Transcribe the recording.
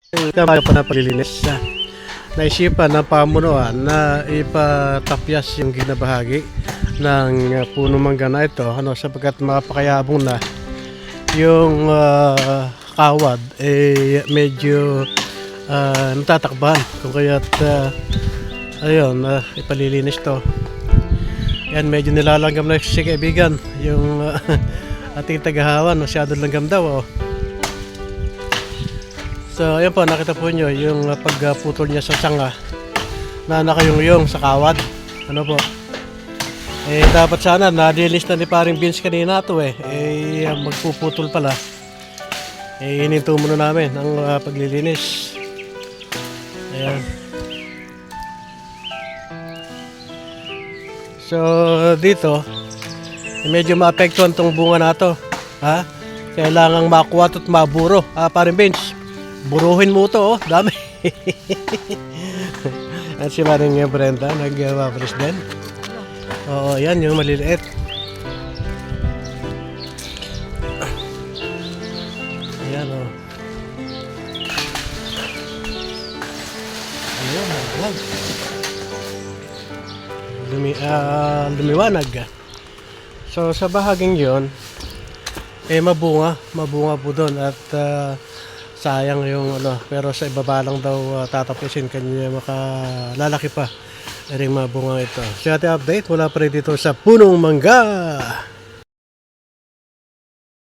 Tayo pa na paglilinis. Naisipan ng pamunuan na ipatapyas yung ginabahagi ng puno mangga na ito, sapagkat mapakayabong na yung kawad medyo natatakban, kung kaya't ayun, ipalilinis to. Yan, medyo nilalanggam na si kaibigan yung ating tagahawan, masyado langgam daw. So ayan po, nakita po nyo yung pagputol niya sa sanga na nakayungyong sa kawad. Dapat sana nadilis na ni paring Vince kanina to magpuputol pala. Hininto muna namin ang paglilinis. Ayan. So dito medyo maapektuhan tong bunga na to. Kailangang makuha at maburo. Paring Vince, buruhin mo to, dami. At si Maring Brenda nag-wawalis din. Oo, yan yung maliliit. Ayan, o. Ayan, lumiwanag. So sa bahaging yon, mabunga po doon at sayang yung pero sa ibaba lang daw tatapusin kanya makalalaki pa ring mabunga ito. So ating update mula pa rin dito sa punong mangga.